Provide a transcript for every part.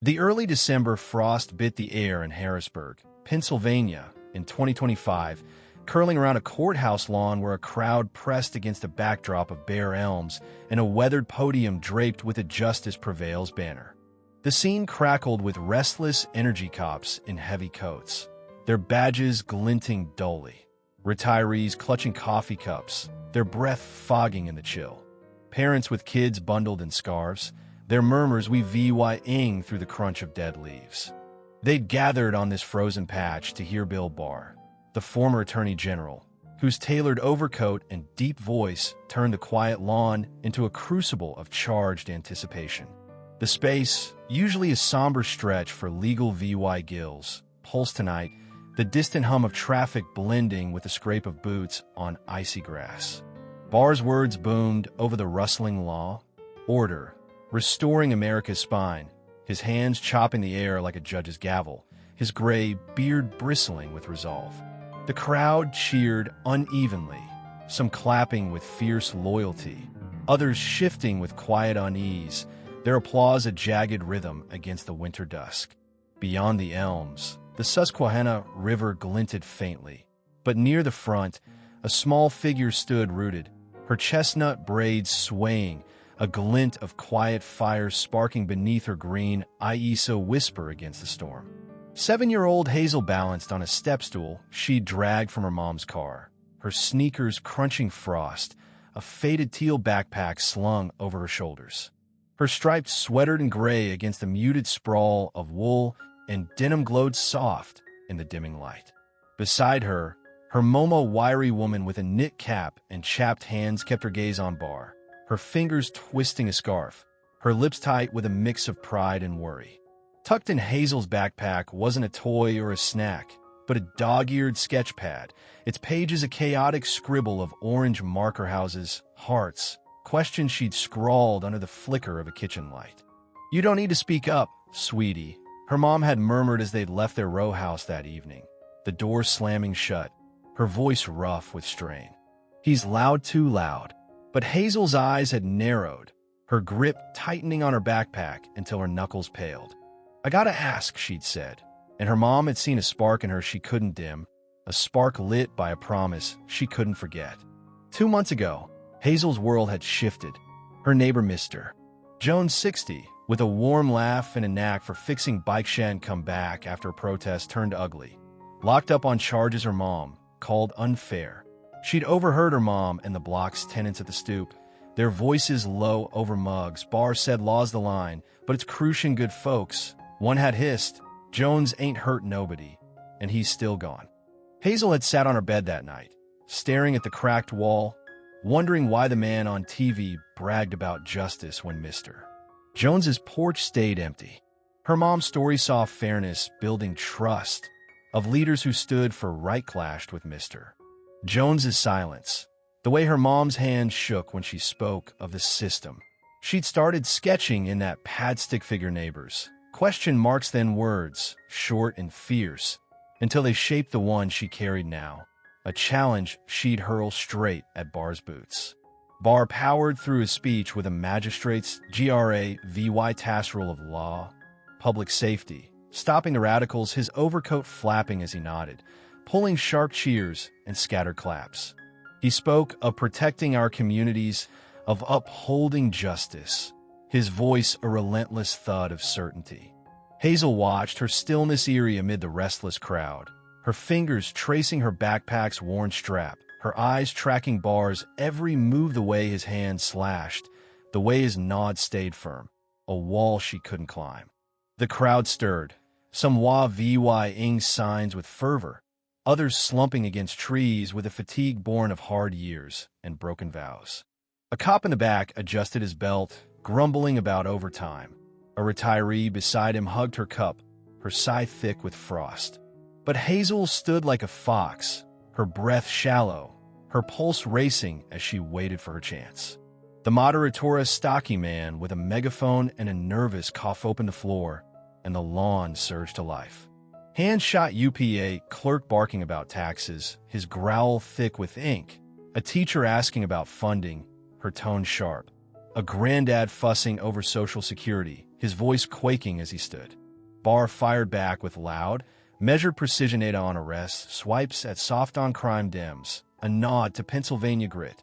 The early December frost bit the air in Harrisburg, Pennsylvania, in 2025, curling around a courthouse lawn where a crowd pressed against a backdrop of bare elms and a weathered podium draped with a Justice Prevails banner. The scene crackled with restless energy cops in heavy coats, their badges glinting dully. Retirees clutching coffee cups, their breath fogging in the chill. Parents with kids bundled in scarves, their murmurs weaving through the crunch of dead leaves. They'd gathered on this frozen patch to hear Bill Barr, the former Attorney General, whose tailored overcoat and deep voice turned the quiet lawn into a crucible of charged anticipation. The space, usually a somber stretch for legal VY gills, pulsed tonight, the distant hum of traffic blending with the scrape of boots on icy grass. Barr's words boomed over the rustling law. Order, restoring America's spine, his hands chopping the air like a judge's gavel, his gray beard bristling with resolve. The crowd cheered unevenly, some clapping with fierce loyalty, others shifting with quiet unease, their applause a jagged rhythm against the winter dusk. Beyond the elms, the Susquehanna River glinted faintly, but near the front, a small figure stood rooted, her chestnut braids swaying, a glint of quiet fire sparking beneath her green IESO whisper against the storm. 7-year-old Hazel balanced on a step stool she'd dragged from her mom's car, her sneakers crunching frost, a faded teal backpack slung over her shoulders. Her striped sweater in gray against the muted sprawl of wool and denim glowed soft in the dimming light. Beside her, her Momo wiry woman with a knit cap and chapped hands kept her gaze on Barr, her fingers twisting a scarf, her lips tight with a mix of pride and worry. Tucked in Hazel's backpack wasn't a toy or a snack, but a dog-eared sketch pad, its pages a chaotic scribble of orange marker houses, hearts, questions she'd scrawled under the flicker of a kitchen light. "You don't need to speak up, sweetie," her mom had murmured as they'd left their row house that evening, the door slamming shut, her voice rough with strain. "He's loud too loud." But Hazel's eyes had narrowed, her grip tightening on her backpack until her knuckles paled. "I gotta ask," she'd said, and her mom had seen a spark in her she couldn't dim, a spark lit by a promise she couldn't forget. 2 months ago, Hazel's world had shifted. Her neighbor missed her. Joan, 60, with a warm laugh and a knack for fixing bike shed come back after a protest turned ugly. Locked up on charges her mom called unfair. She'd overheard her mom and the block's tenants at the stoop, their voices low over mugs. Barr said law's the line, but it's crucian good folks. One had hissed, "Jones ain't hurt nobody," and he's still gone. Hazel had sat on her bed that night, staring at the cracked wall, wondering why the man on TV bragged about justice when missed her. Jones's porch stayed empty. Her mom's story saw fairness building trust, of leaders who stood for right clashed with Mr. Jones's silence, the way her mom's hand shook when she spoke of the system. She'd started sketching in that pad stick figure neighbors, question marks then words, short and fierce, until they shaped the one she carried now, a challenge she'd hurl straight at Barr's boots. Barr powered through his speech with a magistrate's GRA-VY task rule of law, public safety, stopping the radicals, his overcoat flapping as he nodded, pulling sharp cheers and scattered claps. He spoke of protecting our communities, of upholding justice, his voice a relentless thud of certainty. Hazel watched, her stillness eerie amid the restless crowd, her fingers tracing her backpack's worn strap, her eyes tracking Barr's every move, the way his hand slashed, the way his nod stayed firm, a wall she couldn't climb. The crowd stirred, some wah-vy-ing signs with fervor, others slumping against trees with a fatigue born of hard years and broken vows. A cop in the back adjusted his belt, grumbling about overtime. A retiree beside him hugged her cup, her sigh thick with frost. But Hazel stood like a fox, her breath shallow, her pulse racing as she waited for her chance. The moderatora stocky man with a megaphone and a nervous cough opened the floor, and the lawn surged to life. Hand shot UPA clerk barking about taxes, his growl thick with ink. A teacher asking about funding, her tone sharp. A granddad fussing over Social Security, his voice quaking as he stood. Barr fired back with loud, measured precision data on arrests, swipes at soft-on-crime Dems, a nod to Pennsylvania grit.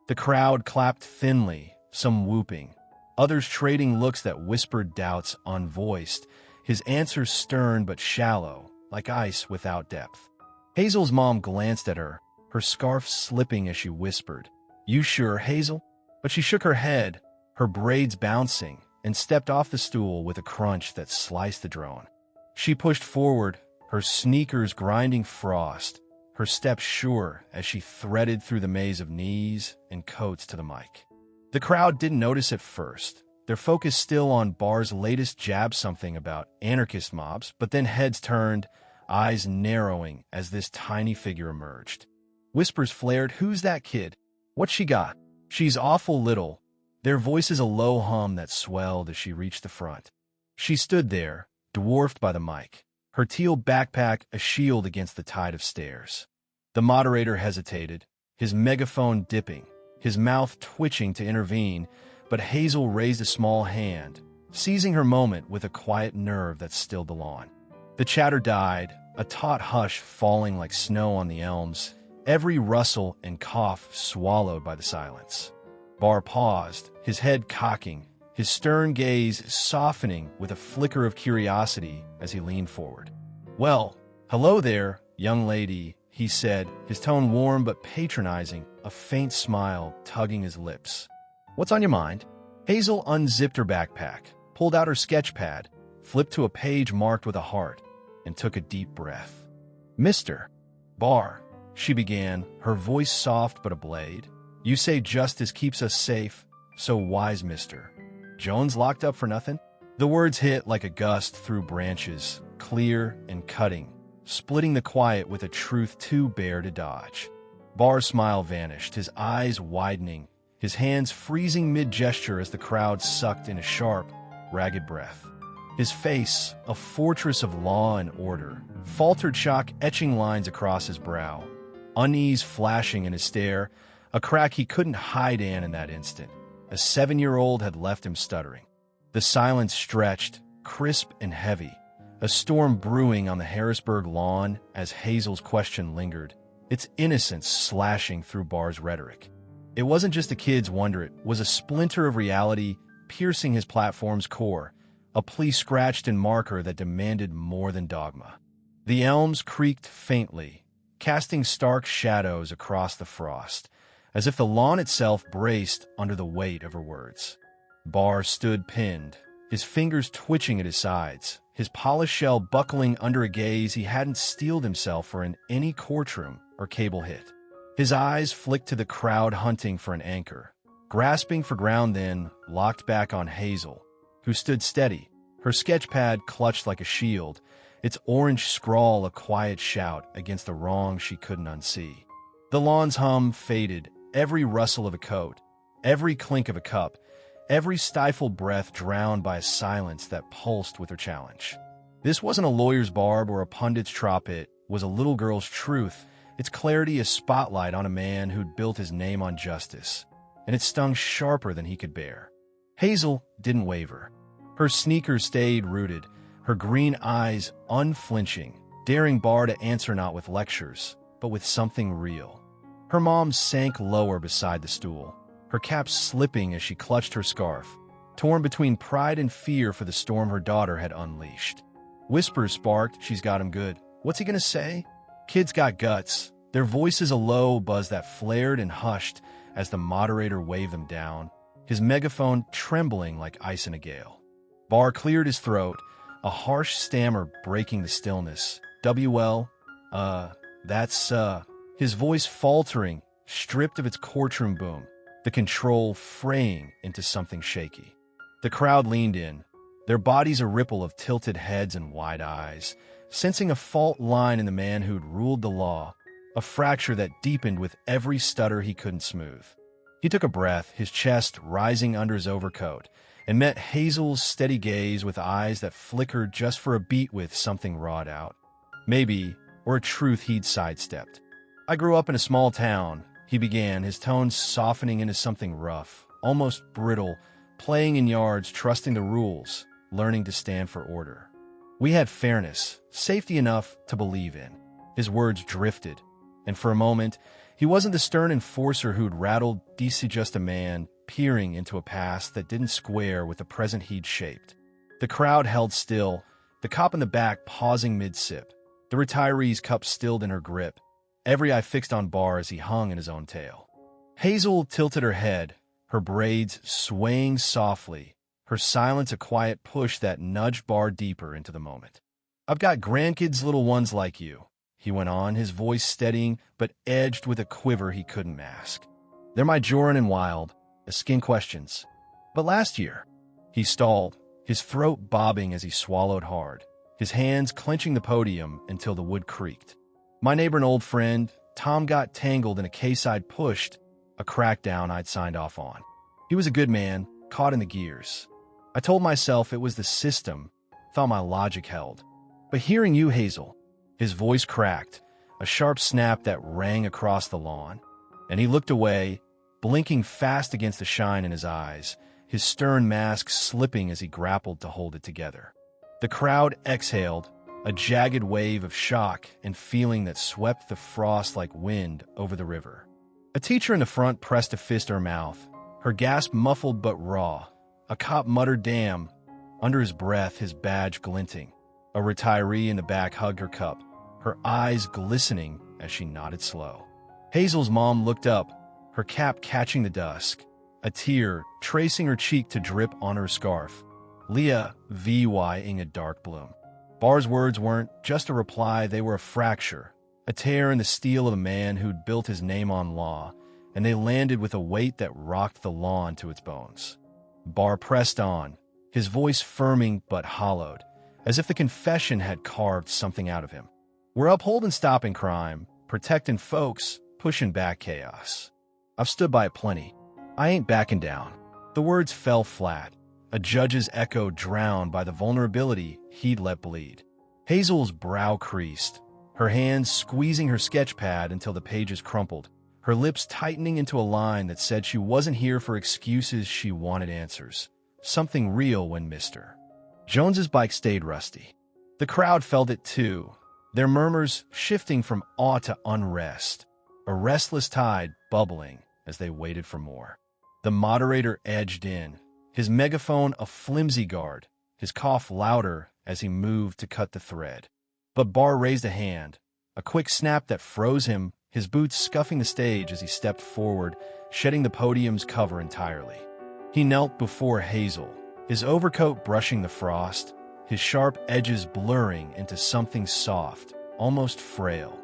The crowd clapped thinly, some whooping, others trading looks that whispered doubts unvoiced, his answers stern but shallow, like ice without depth. Hazel's mom glanced at her, her scarf slipping as she whispered, "You sure, Hazel?" But she shook her head, her braids bouncing, and stepped off the stool with a crunch that sliced the drone. She pushed forward, her sneakers grinding frost, her steps sure as she threaded through the maze of knees and coats to the mic. The crowd didn't notice at first, their focus still on Barr's latest jab something about anarchist mobs, but then heads turned, eyes narrowing as this tiny figure emerged. Whispers flared, "Who's that kid? What's she got? She's awful little." Their voices a low hum that swelled as she reached the front. She stood there, dwarfed by the mic, her teal backpack a shield against the tide of stares. The moderator hesitated, his megaphone dipping, his mouth twitching to intervene, but Hazel raised a small hand, seizing her moment with a quiet nerve that stilled the lawn. The chatter died, a taut hush falling like snow on the elms, every rustle and cough swallowed by the silence. Barr paused, his head cocking, his stern gaze softening with a flicker of curiosity as he leaned forward. "Well, hello there, young lady," he said, his tone warm but patronizing, a faint smile tugging his lips. "What's on your mind?" Hazel unzipped her backpack, pulled out her sketch pad, flipped to a page marked with a heart, and took a deep breath. "Mr. Barr," she began, her voice soft but a blade. "You say justice keeps us safe, so why's Mr. Jones locked up for nothing?" The words hit like a gust through branches, clear and cutting, splitting the quiet with a truth too bare to dodge. Barr's smile vanished, his eyes widening, his hands freezing mid-gesture as the crowd sucked in a sharp, ragged breath. His face, a fortress of law and order, faltered shock etching lines across his brow, unease flashing in his stare, a crack he couldn't hide in that instant. A 7-year-old had left him stuttering. The silence stretched, crisp and heavy, a storm brewing on the Harrisburg lawn as Hazel's question lingered, its innocence slashing through Barr's rhetoric. It wasn't just a kid's wonder, it was a splinter of reality piercing his platform's core, a plea scratched in marker that demanded more than dogma. The elms creaked faintly, casting stark shadows across the frost, as if the lawn itself braced under the weight of her words. Barr stood pinned, his fingers twitching at his sides, his polished shell buckling under a gaze he hadn't steeled himself for in any courtroom or cable hit. His eyes flicked to the crowd hunting for an anchor, grasping for ground then locked back on Hazel, who stood steady, her sketchpad clutched like a shield, its orange scrawl a quiet shout against the wrong she couldn't unsee. The lawn's hum faded, every rustle of a coat, every clink of a cup, every stifled breath drowned by a silence that pulsed with her challenge. This wasn't a lawyer's barb or a pundit's trop, it was a little girl's truth, its clarity a spotlight on a man who'd built his name on justice, and it stung sharper than he could bear. Hazel didn't waver. Her sneakers stayed rooted, her green eyes unflinching, daring Barr to answer not with lectures, but with something real. Her mom sank lower beside the stool, her cap slipping as she clutched her scarf, torn between pride and fear for the storm her daughter had unleashed. Whispers sparked, "She's got him good. What's he gonna say?" Kids got guts, their voices a low buzz that flared and hushed as the moderator waved them down, his megaphone trembling like ice in a gale. Barr cleared his throat, a harsh stammer breaking the stillness. That's, his voice faltering, stripped of its courtroom boom, the control fraying into something shaky. The crowd leaned in, their bodies a ripple of tilted heads and wide eyes, sensing a fault line in the man who'd ruled the law, a fracture that deepened with every stutter he couldn't smooth. He took a breath, his chest rising under his overcoat, and met Hazel's steady gaze with eyes that flickered just for a beat with something wrought out. Maybe, or a truth he'd sidestepped. "I grew up in a small town," he began, his tone softening into something rough, almost brittle, playing in yards, trusting the rules, learning to stand for order. We had fairness, safety enough to believe in. His words drifted, and for a moment, he wasn't the stern enforcer who'd rattled DC, just a man peering into a past that didn't square with the present he'd shaped. The crowd held still, the cop in the back pausing mid-sip, the retiree's cup stilled in her grip, every eye fixed on Barr as he hung in his own tail. Hazel tilted her head, her braids swaying softly, her silence a quiet push that nudged Barr deeper into the moment. "I've got grandkids, little ones like you," he went on, his voice steadying but edged with a quiver he couldn't mask. "They're my Joran and Wild, skin questions. But last year," he stalled, his throat bobbing as he swallowed hard, his hands clenching the podium until the wood creaked. "My neighbor and old friend, Tom, got tangled in a case I'd pushed, a crackdown I'd signed off on. He was a good man, caught in the gears. I told myself it was the system, thought my logic held. But hearing you, Hazel," his voice cracked, a sharp snap that rang across the lawn, and he looked away, blinking fast against the shine in his eyes, his stern mask slipping as he grappled to hold it together. The crowd exhaled, a jagged wave of shock and feeling that swept the frost like wind over the river. A teacher in the front pressed a fist to her mouth, her gasp muffled but raw. A cop muttered, "Damn," under his breath, his badge glinting. A retiree in the back hugged her cup, her eyes glistening as she nodded slow. Hazel's mom looked up, her cap catching the dusk, a tear tracing her cheek to drip on her scarf. Leah vying a dark bloom. Barr's words weren't just a reply, they were a fracture, a tear in the steel of a man who'd built his name on law, and they landed with a weight that rocked the lawn to its bones. Barr pressed on, his voice firming but hollowed, as if the confession had carved something out of him. "We're upholding stopping crime, protecting folks, pushing back chaos. I've stood by it plenty. I ain't backing down." The words fell flat, a judge's echo drowned by the vulnerability he'd let bleed. Hazel's brow creased, her hands squeezing her sketch pad until the pages crumpled, her lips tightening into a line that said she wasn't here for excuses, she wanted answers. Something real when Mr. Jones's bike stayed rusty. The crowd felt it too, their murmurs shifting from awe to unrest, a restless tide bubbling as they waited for more. The moderator edged in, his megaphone a flimsy guard, his cough louder as he moved to cut the thread. But Barr raised a hand, a quick snap that froze him, his boots scuffing the stage as he stepped forward, shedding the podium's cover entirely. He knelt before Hazel, his overcoat brushing the frost, his sharp edges blurring into something soft, almost frail.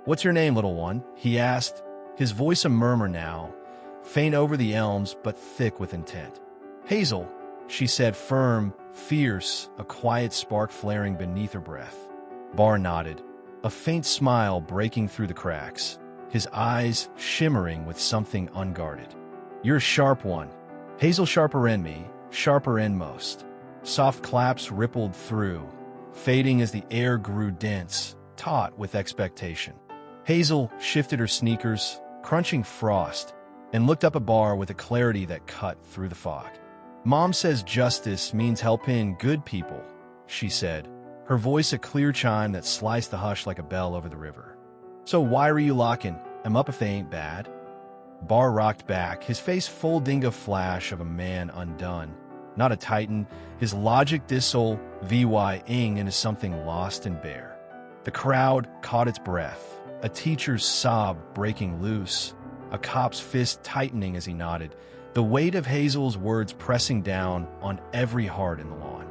"What's your name, little one?" he asked, his voice a murmur now, faint over the elms but thick with intent. "Hazel," she said, firm, fierce, a quiet spark flaring beneath her breath. Barr nodded, a faint smile breaking through the cracks, his eyes shimmering with something unguarded. "You're a sharp one. Hazel, sharper than me, sharper than most." Soft claps rippled through, fading as the air grew dense, taut with expectation. Hazel shifted her sneakers, crunching frost, and looked up at Barr with a clarity that cut through the fog. "Mom says justice means helping good people," she said, her voice a clear chime that sliced the hush like a bell over the river. "So why are you locking 'em up if they ain't bad?" Barr rocked back, his face full dingo flash of a man undone, not a titan, his logic dissolving into something lost and bare. The crowd caught its breath, a teacher's sob breaking loose, a cop's fist tightening as he nodded, the weight of Hazel's words pressing down on every heart in the lawn.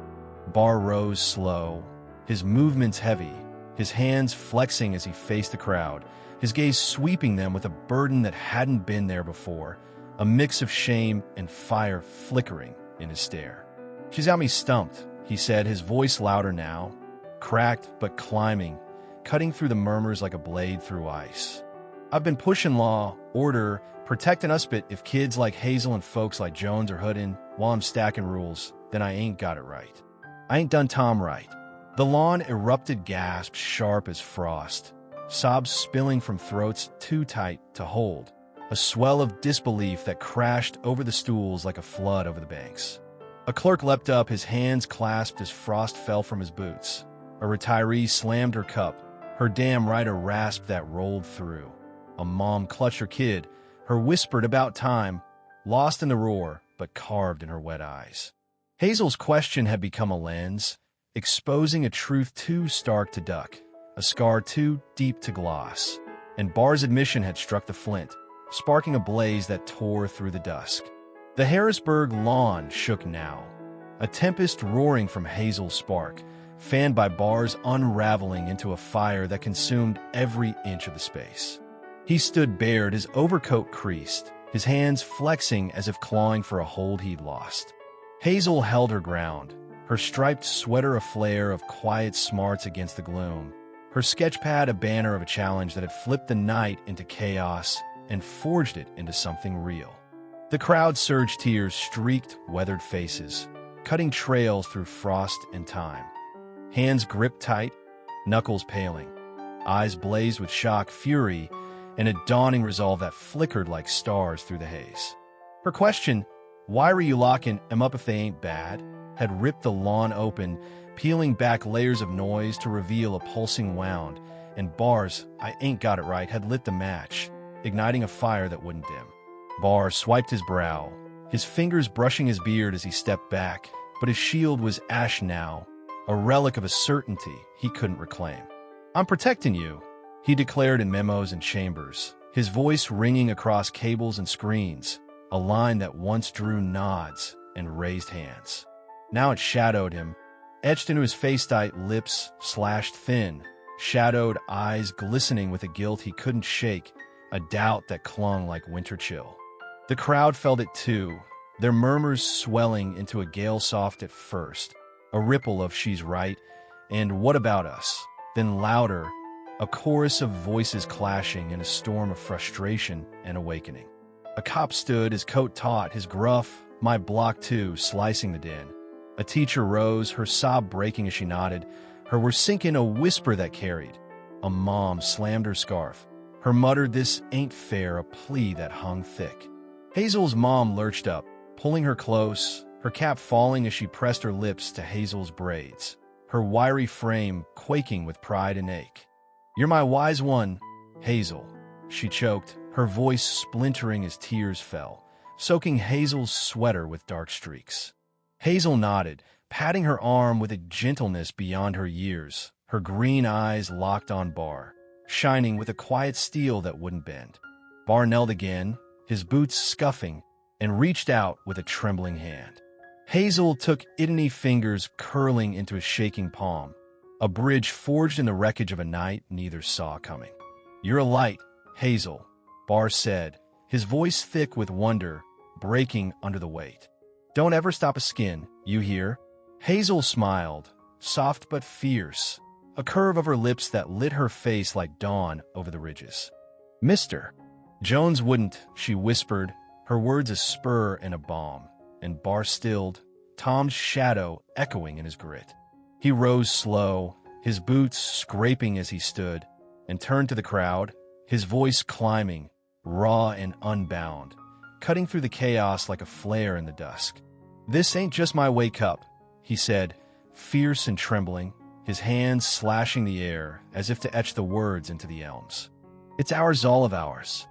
Barr rose slow, his movements heavy, his hands flexing as he faced the crowd, his gaze sweeping them with a burden that hadn't been there before, a mix of shame and fire flickering in his stare. "She's got me stumped," he said, his voice louder now, cracked but climbing, cutting through the murmurs like a blade through ice. "I've been pushing law, order, protecting us, but if kids like Hazel and folks like Jones are hooding while I'm stacking rules, then I ain't got it right. I ain't done Tom right." The lawn erupted, gasps sharp as frost, sobs spilling from throats too tight to hold, a swell of disbelief that crashed over the stools like a flood over the banks. A clerk leapt up, his hands clasped as frost fell from his boots. A retiree slammed her cup, her damn right a rasp that rolled through. A mom clutched her kid, her whispered about time, lost in the roar, but carved in her wet eyes. Hazel's question had become a lens, exposing a truth too stark to duck, a scar too deep to gloss. And Barr's admission had struck the flint, sparking a blaze that tore through the dusk. The Harrisburg lawn shook now, a tempest roaring from Hazel's spark, fanned by Barr's unraveling into a fire that consumed every inch of the space. He stood bared, his overcoat creased, his hands flexing as if clawing for a hold he'd lost. Hazel held her ground, her striped sweater a flare of quiet smarts against the gloom, her sketchpad a banner of a challenge that had flipped the night into chaos and forged it into something real. The crowd surged, tears streaked weathered faces, cutting trails through frost and time. Hands gripped tight, knuckles paling, eyes blazed with shock, fury, and a dawning resolve that flickered like stars through the haze. Her question, "Why were you locking 'em up if they ain't bad?" had ripped the lawn open, peeling back layers of noise to reveal a pulsing wound, and Barr's "I ain't got it right" had lit the match, igniting a fire that wouldn't dim. Barr swiped his brow, his fingers brushing his beard as he stepped back, but his shield was ash now, a relic of a certainty he couldn't reclaim. "I'm protecting you," he declared in memos and chambers, his voice ringing across cables and screens, a line that once drew nods and raised hands. Now it shadowed him, etched into his face-tight lips, slashed thin, shadowed eyes glistening with a guilt he couldn't shake, a doubt that clung like winter chill. The crowd felt it too, their murmurs swelling into a gale soft at first, a ripple of "she's right" and "what about us?" Then louder, a chorus of voices clashing in a storm of frustration and awakening. A cop stood, his coat taut, his gruff, "My block too," slicing the din. A teacher rose, her sob breaking as she nodded, her "we're sinking" a whisper that carried. A mom slammed her scarf, her muttered "this ain't fair," a plea that hung thick. Hazel's mom lurched up, pulling her close, her cap falling as she pressed her lips to Hazel's braids, her wiry frame quaking with pride and ache. "You're my wise one, Hazel," she choked, her voice splintering as tears fell, soaking Hazel's sweater with dark streaks. Hazel nodded, patting her arm with a gentleness beyond her years, her green eyes locked on Barr, shining with a quiet steel that wouldn't bend. Barr knelt again, his boots scuffing, and reached out with a trembling hand. Hazel took idony fingers curling into his shaking palm, a bridge forged in the wreckage of a night neither saw coming. "You're a light, Hazel," Barr said, his voice thick with wonder, breaking under the weight. "Don't ever stop a skin, you hear?" Hazel smiled, soft but fierce, a curve of her lips that lit her face like dawn over the ridges. "Mr. Jones wouldn't," she whispered, her words a spur and a balm, and Barr stilled, Tom's shadow echoing in his grit. He rose slow, his boots scraping as he stood, and turned to the crowd, his voice climbing, raw and unbound, cutting through the chaos like a flare in the dusk. "This ain't just my wake up," he said, fierce and trembling, his hands slashing the air as if to etch the words into the elms. "It's ours, all of ours.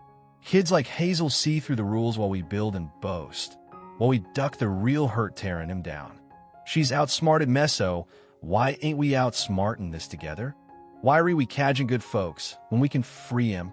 Kids like Hazel see through the rules while we build and boast, while we duck the real hurt tearing him down. She's outsmarted Meso, why ain't we outsmarting this together? Why are we cadging good folks when we can free him?"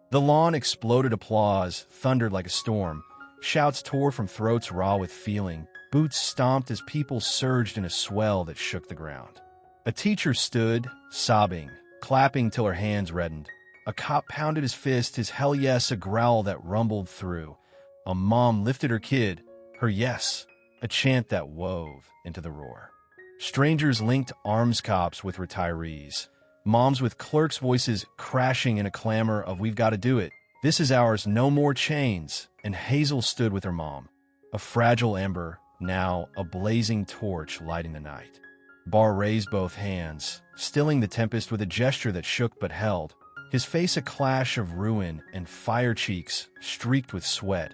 The lawn exploded, applause thundered like a storm, shouts tore from throats raw with feeling, boots stomped as people surged in a swell that shook the ground. A teacher stood, sobbing, clapping till her hands reddened. A cop pounded his fist, his hell yes a growl that rumbled through. A mom lifted her kid, her yes, a chant that wove into the roar. Strangers linked arms, cops with retirees, moms with clerks' voices crashing in a clamor of "we've got to do it, this is ours, no more chains," and Hazel stood with her mom, a fragile ember, now a blazing torch lighting the night. Barr raised both hands, stilling the tempest with a gesture that shook but held, his face a clash of ruin and fire, cheeks streaked with sweat,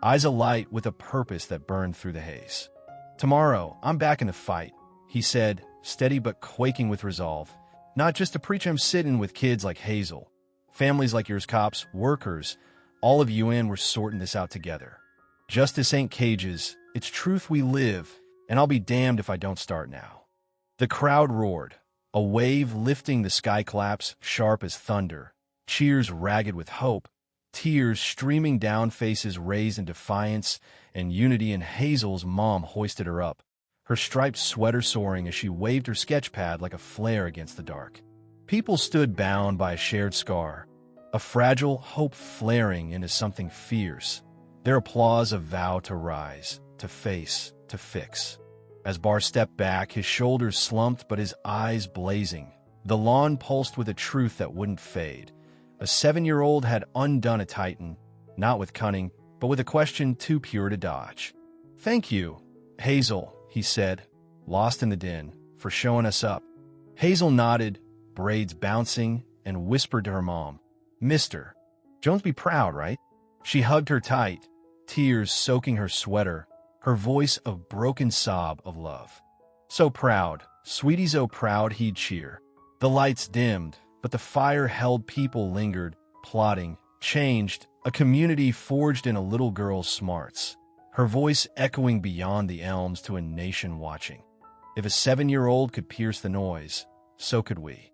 eyes alight with a purpose that burned through the haze. Tomorrow, I'm back in the fight, he said, steady but quaking with resolve. Not just to preach, I'm sitting with kids like Hazel. Families like yours, cops, workers, all of you we're sorting this out together. Justice ain't cages, it's truth we live, and I'll be damned if I don't start now. The crowd roared, a wave lifting the sky collapse sharp as thunder, cheers ragged with hope, tears streaming down, faces raised in defiance and unity, and Hazel's mom hoisted her up, her striped sweater soaring as she waved her sketch pad like a flare against the dark. People stood bound by a shared scar, a fragile hope flaring into something fierce, their applause a vow to rise, to face, to fix. As Barr stepped back, his shoulders slumped but his eyes blazing, the lawn pulsed with a truth that wouldn't fade. A 7-year-old had undone a titan, not with cunning, but with a question too pure to dodge. "Thank you, Hazel," he said, lost in the din, "for showing us up." Hazel nodded, braids bouncing, and whispered to her mom, "Mister, Jones be proud, right?" She hugged her tight, tears soaking her sweater, her voice a broken sob of love. "So proud, sweetie, so proud," he'd cheer. The lights dimmed, but the fire held. People lingered, plotting, changed, a community forged in a little girl's smarts, her voice echoing beyond the elms to a nation watching. If a 7-year-old could pierce the noise, so could we.